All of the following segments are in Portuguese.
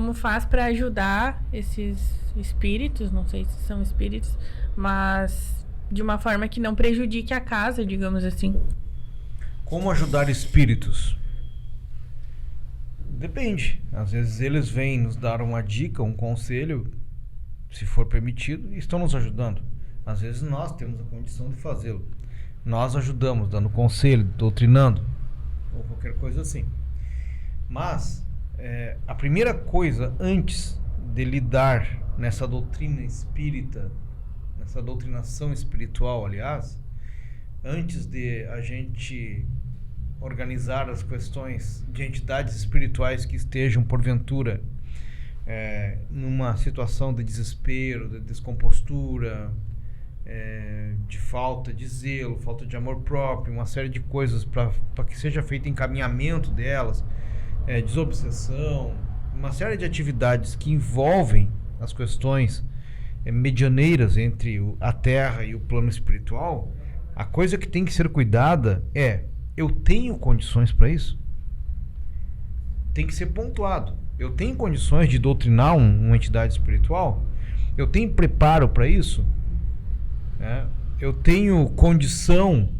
como faz para ajudar esses espíritos, não sei se são espíritos, mas de uma forma que não prejudique a casa, digamos assim. Como ajudar espíritos? Depende. Às vezes eles vêm nos dar uma dica, um conselho, se for permitido, e estão nos ajudando. Às vezes nós temos a condição de fazê-lo. Nós ajudamos, dando conselho, doutrinando, ou qualquer coisa assim. Mas a primeira coisa, antes de lidar nessa doutrina espírita, nessa doutrinação espiritual, aliás, antes de a gente organizar as questões de entidades espirituais que estejam, porventura, numa situação de desespero, de descompostura, de falta de zelo, falta de amor próprio, uma série de coisas para que seja feito encaminhamento delas, desobsessão, uma série de atividades que envolvem as questões medianeiras entre a Terra e o plano espiritual. A coisa que tem que ser cuidada eu tenho condições para isso? Tem que ser pontuado. Eu tenho condições de doutrinar uma entidade espiritual? Eu tenho preparo para isso? Eu tenho condição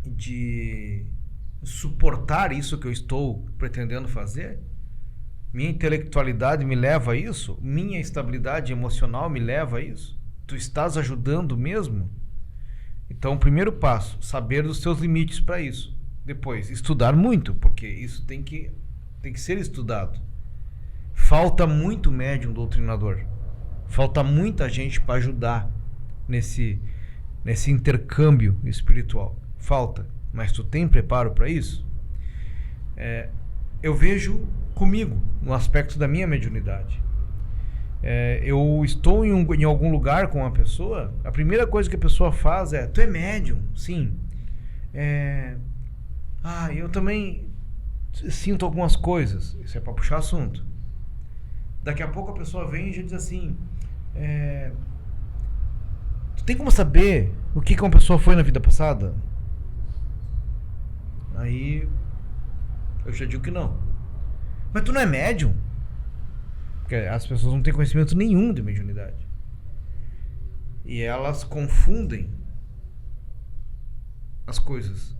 de suportar isso que eu estou pretendendo fazer? Minha intelectualidade me leva a isso? Minha estabilidade emocional me leva a isso? Tu estás ajudando mesmo? Então, o primeiro passo, saber dos seus limites para isso. Depois, estudar muito, porque isso tem que ser estudado. Falta muito médium doutrinador. Falta muita gente para ajudar nesse intercâmbio espiritual. Falta. Mas tu tem preparo para isso? Eu vejo comigo, no aspecto da minha mediunidade. Eu estou em algum lugar com uma pessoa, a primeira coisa que a pessoa faz tu é médium? Sim. Eu também sinto algumas coisas. Isso é para puxar assunto. Daqui a pouco a pessoa vem e já diz assim, tu tem como saber o que uma pessoa foi na vida passada? Aí eu já digo que não. Mas tu não é médium? Porque as pessoas não têm conhecimento nenhum de mediunidade. E elas confundem as coisas.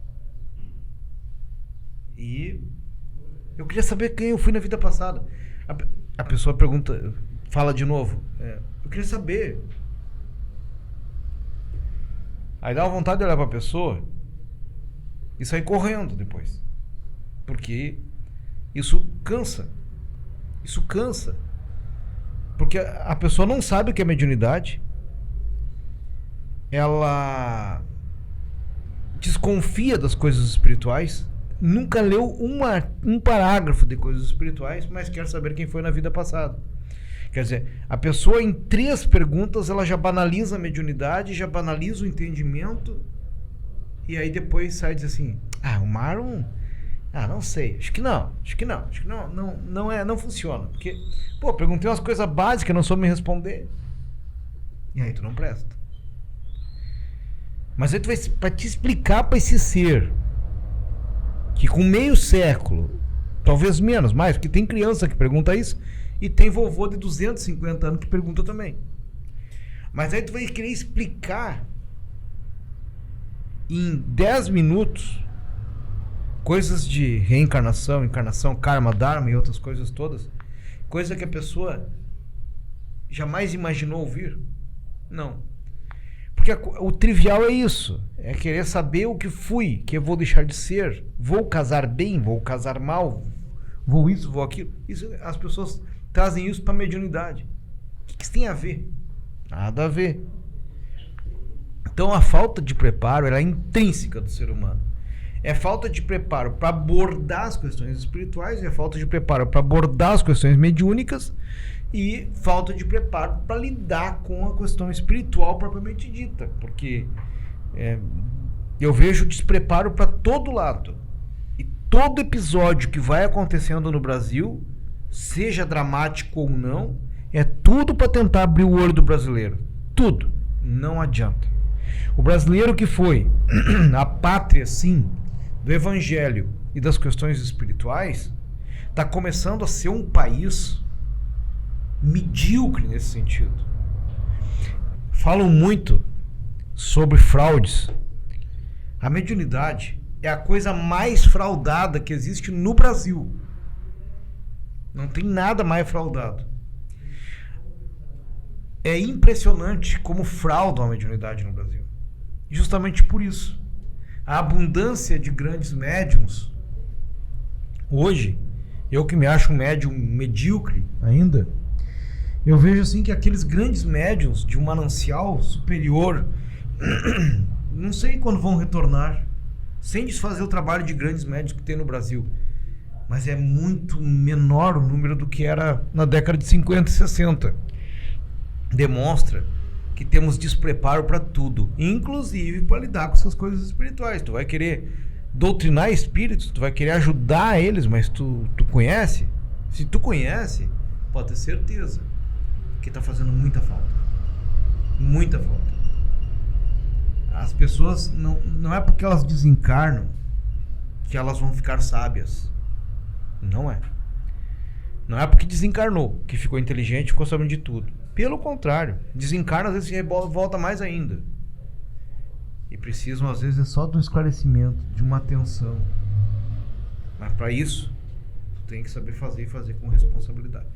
E eu queria saber quem eu fui na vida passada. A pessoa pergunta, fala de novo. Eu queria saber. Aí dá uma vontade de olhar pra pessoa e sair correndo depois. Porque isso cansa. Isso cansa. Porque a pessoa não sabe o que é mediunidade. Ela desconfia das coisas espirituais. Nunca leu um parágrafo de coisas espirituais, mas quer saber quem foi na vida passada. Quer dizer, a pessoa em 3 perguntas ela já banaliza a mediunidade, já banaliza o entendimento. E aí depois sai e diz assim, o Marlon... não sei, acho que não, não funciona, porque, perguntei umas coisas básicas, não soube me responder, e aí tu não presta. Mas aí tu vai, pra te explicar pra esse ser, que com meio século, talvez menos, mais, porque tem criança que pergunta isso, e tem vovô de 250 anos que pergunta também. Mas aí tu vai querer explicar, em 10 minutos, coisas de reencarnação, encarnação, karma, dharma e outras coisas todas. Coisa que a pessoa jamais imaginou ouvir. Não. Porque o trivial é isso. É querer saber o que fui, que eu vou deixar de ser. Vou casar bem, vou casar mal. Vou isso, vou aquilo. Isso, as pessoas trazem isso para a mediunidade. O que isso tem a ver? Nada a ver. Então a falta de preparo ela é intrínseca do ser humano. É falta de preparo para abordar as questões espirituais, é falta de preparo para abordar as questões mediúnicas e falta de preparo para lidar com a questão espiritual propriamente dita. Porque eu vejo despreparo para todo lado. E todo episódio que vai acontecendo no Brasil, seja dramático ou não, é tudo para tentar abrir o olho do brasileiro. Tudo. Não adianta. O brasileiro que foi a pátria, sim, do evangelho e das questões espirituais, está começando a ser um país medíocre nesse sentido. Falam muito sobre fraudes. A mediunidade é a coisa mais fraudada que existe no Brasil. Não tem nada mais fraudado. É impressionante como fraudam a mediunidade no Brasil. Justamente por isso. A abundância de grandes médiums. Hoje, eu que me acho um médium medíocre ainda, eu vejo assim que aqueles grandes médiums de um manancial superior, não sei quando vão retornar, sem desfazer o trabalho de grandes médiums que tem no Brasil. Mas é muito menor o número do que era na década de 50 e 60. Demonstra que temos despreparo para tudo, inclusive para lidar com essas coisas espirituais. Tu vai querer doutrinar espíritos, tu vai querer ajudar eles, mas tu conhece? Se tu conhece, pode ter certeza que está fazendo muita falta. Muita falta. As pessoas, não é porque elas desencarnam que elas vão ficar sábias. Não é. Não é porque desencarnou que ficou inteligente e ficou sabendo de tudo. Pelo contrário, desencarna, às vezes se volta mais ainda. E precisam, às vezes, só de um esclarecimento, de uma atenção. Mas para isso, tu tem que saber fazer e fazer com responsabilidade.